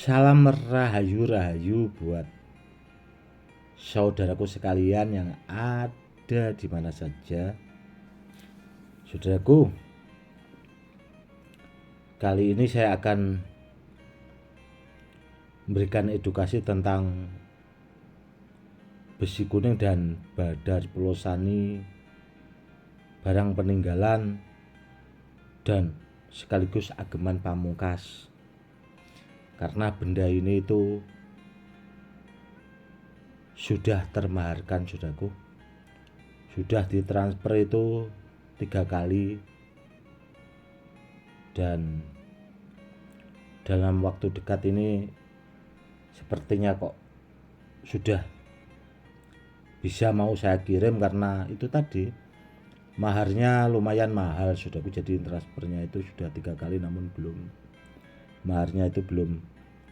Salam rahayu-rahayu buat saudaraku sekalian yang ada di mana saja. Saudaraku, kali ini saya akan memberikan edukasi tentang besi kuning dan badar pelosani, barang peninggalan, dan sekaligus ageman pamungkas. Karena benda ini itu sudah termaharkan, saudaraku. Sudah ditransfer itu 3 kali, dan dalam waktu dekat ini sepertinya kok sudah bisa mau saya kirim, karena itu tadi maharnya lumayan mahal, saudaraku. Jadi transfernya itu sudah 3 kali namun belum, maharnya itu belum,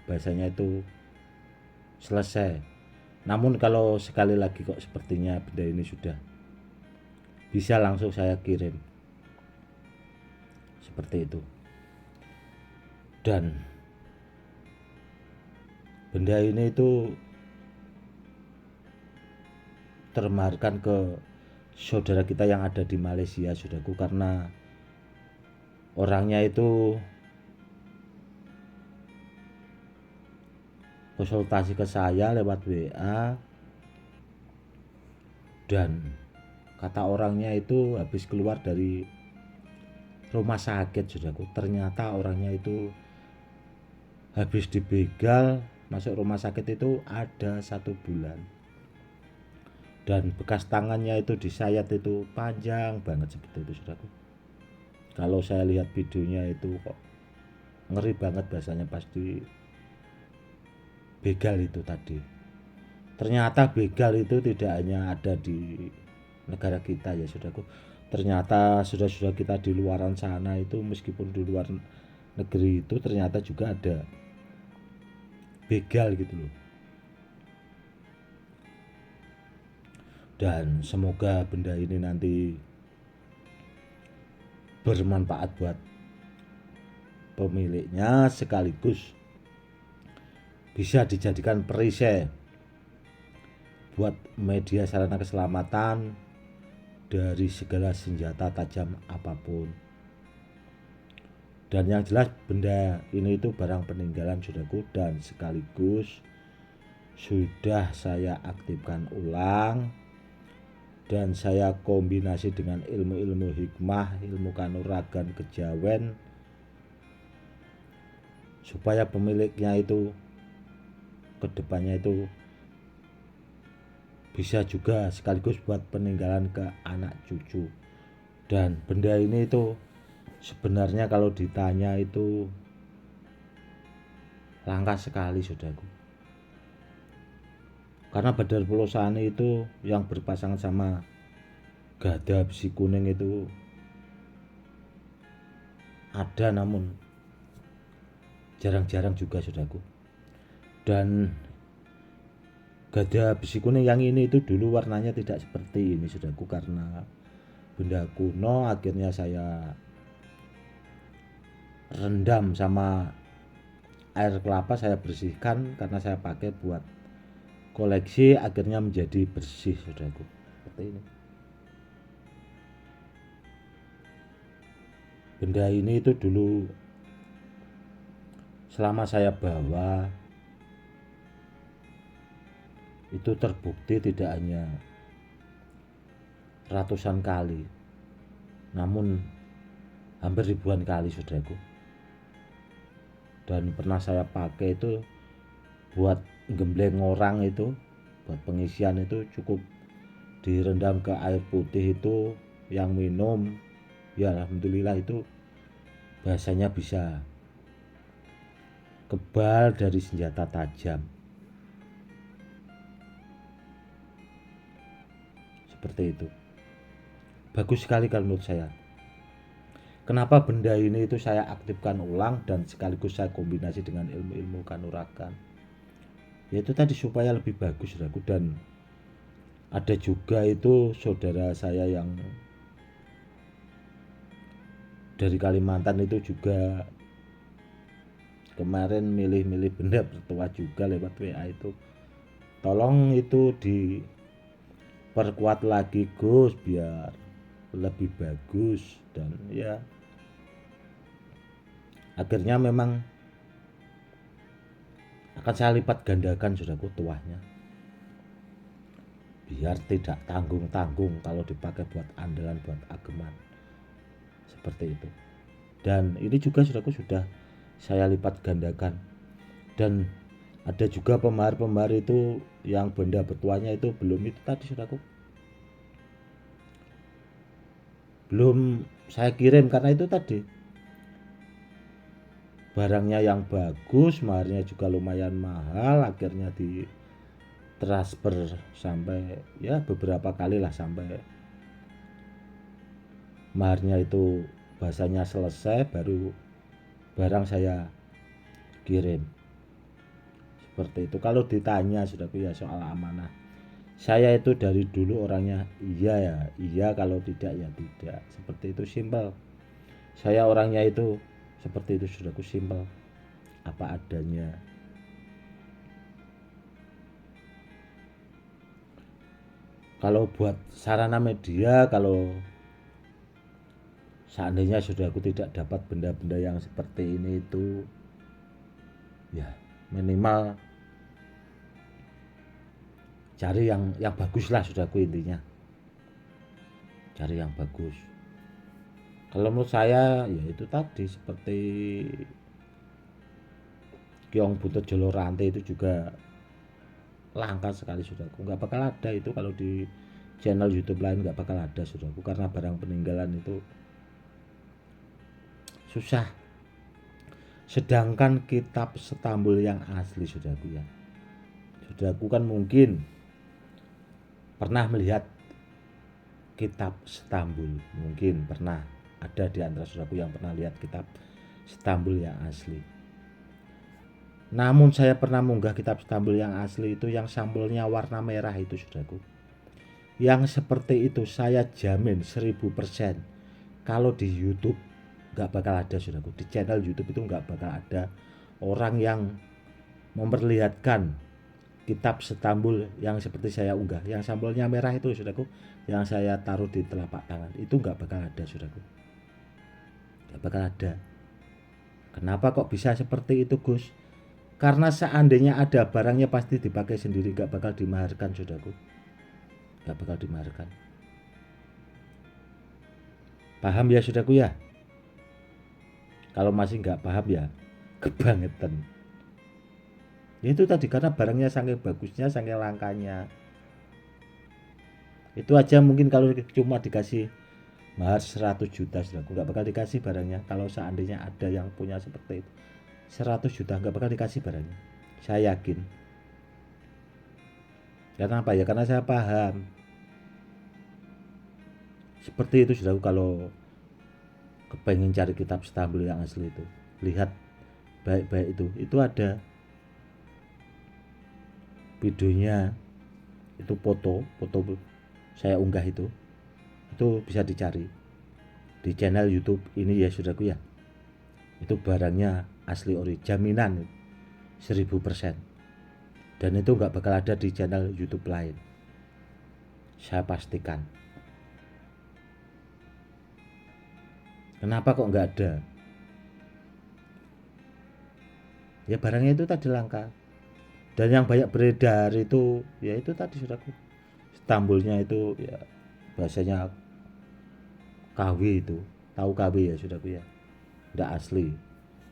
bahasanya itu selesai. Namun kalau sekali lagi kok sepertinya benda ini sudah bisa langsung saya kirim, seperti itu. Dan benda ini itu termaharkan ke saudara kita yang ada di Malaysia, saudaraku, karena orangnya itu konsultasi ke saya lewat WA, dan kata orangnya itu habis keluar dari rumah sakit, saudaraku. Ternyata orangnya itu habis dibegal masuk rumah sakit itu ada 1 bulan, dan bekas tangannya itu disayat itu panjang banget seperti itu, saudaraku. Kalau saya lihat videonya itu kok ngeri banget bahasanya, pasti begal itu tadi. Ternyata begal itu tidak hanya ada di negara kita ya, saudaraku. Ternyata saudara-saudara kita di luaran sana itu, meskipun di luar negeri itu, ternyata juga ada begal gitu loh. Dan semoga benda ini nanti bermanfaat buat pemiliknya, sekaligus bisa dijadikan perisai buat media sarana keselamatan dari segala senjata tajam apapun. Dan yang jelas benda ini itu barang peninggalan, saudaraku, dan sekaligus sudah saya aktifkan ulang, dan saya kombinasi dengan ilmu-ilmu hikmah, ilmu kanuragan, kejawen, supaya pemiliknya itu kedepannya itu bisa juga sekaligus buat peninggalan ke anak cucu. Dan benda ini itu sebenarnya kalau ditanya itu langka sekali, saudaraku, karena badar pelosani itu yang berpasangan sama gada besi kuning itu ada, namun jarang-jarang juga, saudaraku. Dan gada besi kuning yang ini itu dulu warnanya tidak seperti ini, saudaraku. Karena benda kuno, akhirnya saya rendam sama air kelapa, saya bersihkan karena saya pakai buat koleksi, akhirnya menjadi bersih, saudaraku, seperti ini. Benda ini itu dulu selama saya bawa itu terbukti tidak hanya ratusan kali, namun hampir ribuan kali, saudaraku. Dan pernah saya pakai itu buat gembleng orang itu, buat pengisian itu cukup direndam ke air putih itu, yang minum ya alhamdulillah itu bahasanya bisa kebal dari senjata tajam, seperti itu. Bagus sekali kalau menurut saya. Kenapa benda ini itu saya aktifkan ulang dan sekaligus saya kombinasi dengan ilmu-ilmu kanuragan, yaitu tadi supaya lebih bagus, saudaraku. Dan ada juga itu saudara saya yang dari Kalimantan itu juga kemarin milih-milih benda bertuah juga lewat WA itu, tolong itu diperkuat lagi Gus biar lebih bagus. Dan ya akhirnya memang akan saya lipat gandakan saudaraku tuahnya, biar tidak tanggung-tanggung kalau dipakai buat andalan, buat ageman seperti itu. Dan ini juga saudaraku sudah saya lipat gandakan. Dan ada juga pemahar-pemahar itu yang benda bertuahnya itu belum itu tadi saudaraku, belum saya kirim karena itu tadi barangnya yang bagus, maharnya juga lumayan mahal, akhirnya di transfer sampai ya beberapa kali lah sampai maharnya itu bahasanya selesai baru barang saya kirim. Seperti itu. Kalau ditanya saudaraku ya soal amanah, saya itu dari dulu orangnya iya ya iya, kalau tidak ya tidak, seperti itu, simpel. Saya orangnya itu seperti itu saudaraku, simpel, apa adanya. Kalau buat sarana media, kalau seandainya saudaraku tidak dapat benda-benda yang seperti ini itu ya minimal cari yang bagus lah saudaraku, intinya cari yang bagus. Kalau menurut saya ya itu tadi, seperti Kiong Butut Jolo Rantai itu juga langka sekali saudaraku, nggak bakal ada itu kalau di channel YouTube lain, nggak bakal ada saudaraku, karena barang peninggalan itu susah. Sedangkan kitab Stambul yang asli saudaraku ya, saudaraku kan mungkin pernah melihat kitab Stambul, mungkin pernah ada di antara saudaraku yang pernah lihat kitab Stambul yang asli. Namun saya pernah munggah kitab Stambul yang asli itu yang sampulnya warna merah itu saudaraku. Yang seperti itu saya jamin 1000% kalau di YouTube gak bakal ada saudaraku. Di channel YouTube itu gak bakal ada orang yang memperlihatkan kitab Stambul yang seperti saya unggah, yang sampulnya merah itu saudaraku, yang saya taruh di telapak tangan, itu gak bakal ada saudaraku, gak bakal ada. Kenapa kok bisa seperti itu Gus? Karena seandainya ada barangnya pasti dipakai sendiri, gak bakal dimaharkan saudaraku, gak bakal dimaharkan. Paham ya saudaraku ya? Kalau masih gak paham ya kebangetan. Itu tadi karena barangnya saking bagusnya, saking langkanya. Itu aja mungkin kalau cuma dikasih mahar 100 juta saudaraku, gak bakal dikasih barangnya. Kalau seandainya ada yang punya seperti itu 100 juta gak bakal dikasih barangnya, saya yakin. Karena apa ya? Karena saya paham. Seperti itu saudaraku, kalau kepengen cari kitab Stambul yang asli itu, lihat baik-baik itu ada videonya, itu foto saya unggah itu bisa dicari di channel YouTube ini ya saudaraku ya. Itu barangnya asli ori, jaminan 1000%. Dan itu nggak bakal ada di channel YouTube lain, saya pastikan. Kenapa kok nggak ada? Ya barangnya itu tadi langka. Dan yang banyak beredar itu ya itu tadi saudaraku, Stambulnya itu ya bahasanya KW itu, tahu KW ya saudaraku ya, nggak asli.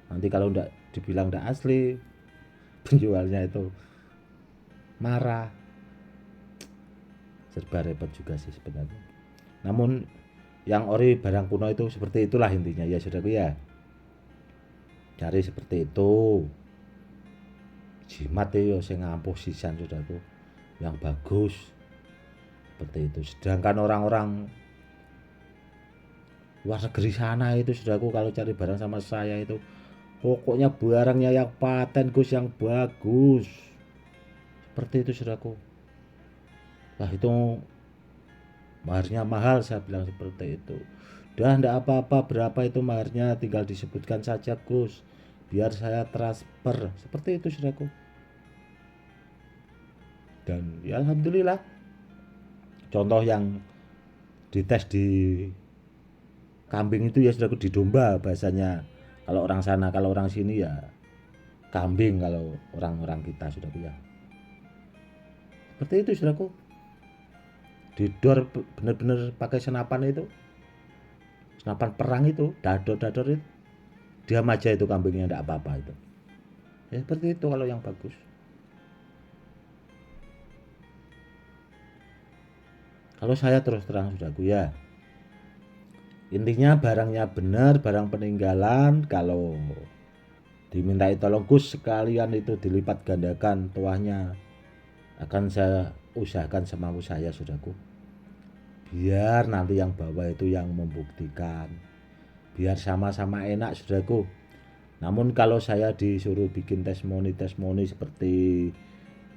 Nanti kalau nggak dibilang nggak asli, penjualnya itu marah, serba repot juga sih sebenarnya. Namun yang ori barang kuno itu seperti itulah intinya ya saudaraku ya, cari seperti itu. Jimat itu saya ngampuh sisan saudaraku yang bagus seperti itu. Sedangkan orang-orang luar negeri sana itu saudaraku kalau cari barang sama saya itu pokoknya barangnya yang paten Gus, yang bagus seperti itu saudaraku. Lah itu maharnya mahal, saya bilang seperti itu. Dah ndak apa-apa, berapa itu maharnya tinggal disebutkan saja Gus, biar saya transfer, seperti itu saudaraku. Dan ya alhamdulillah, contoh yang dites di kambing itu ya saudaraku, di domba bahasanya kalau orang sana, kalau orang sini ya kambing kalau orang-orang kita saudaraku ya. Seperti itu saudaraku. Didor bener-bener pakai senapan itu, senapan perang itu, dador-dador itu. Diam aja itu kambingnya, enggak apa-apa itu. Ya seperti itu kalau yang bagus. Kalau saya terus terang saudaraku ya, intinya barangnya benar, barang peninggalan, kalau dimintai tolong Gus sekalian itu dilipat gandakan tuahnya, akan saya usahakan semampu saya saudaraku. Biar nanti yang bawa itu yang membuktikan, biar sama-sama enak saudaraku. Namun kalau saya disuruh bikin testimoni seperti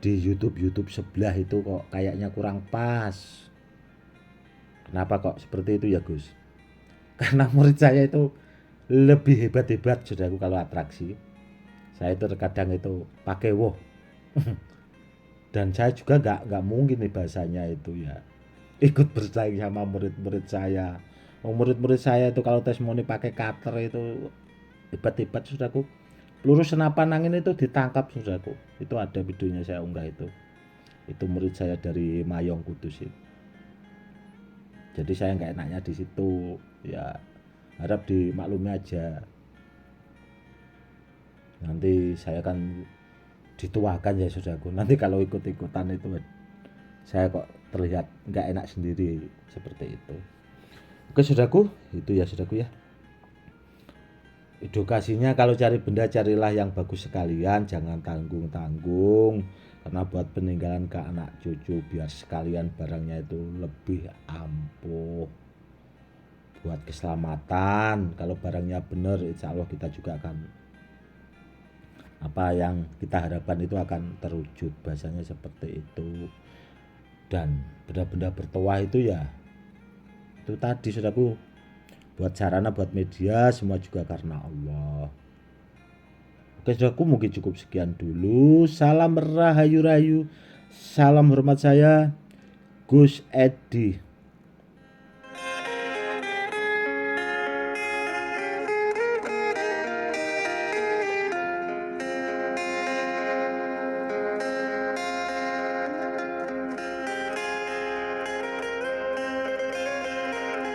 di YouTube sebelah itu kok kayaknya kurang pas. Kenapa kok seperti itu ya Gus? Karena murid saya itu lebih hebat-hebat saudaraku kalau atraksi. Saya itu terkadang itu pakai woh. Dan saya juga nggak mungkin nih bahasanya itu ya ikut bersaing sama murid-murid saya. Murid-murid saya itu kalau testimoni pakai cutter itu hebat-hebat saudaraku. Peluru senapan angin itu ditangkap saudaraku. Itu ada videonya saya unggah itu. Itu murid saya dari Mayong Kudus itu. Jadi saya nggak enaknya di situ ya, harap dimaklumi aja. Nanti saya kan dituakan ya saudaraku. Nanti kalau ikut-ikutan itu saya kok terlihat nggak enak sendiri seperti itu. Oke saudaraku, itu ya saudaraku ya. Edukasinya kalau cari benda carilah yang bagus sekalian, jangan tanggung-tanggung, karena buat peninggalan ke anak cucu biar sekalian barangnya itu lebih ampuh. Buat keselamatan, kalau barangnya benar insya Allah kita juga akan, apa yang kita harapkan itu akan terwujud, bahasanya seperti itu. Dan benda-benda bertuah itu ya itu tadi saudaraku, buat sarana, buat media, semua juga karena Allah. Oke saudaraku, mungkin cukup sekian dulu. Salam rahayu-rahayu, salam hormat saya Gus Edi.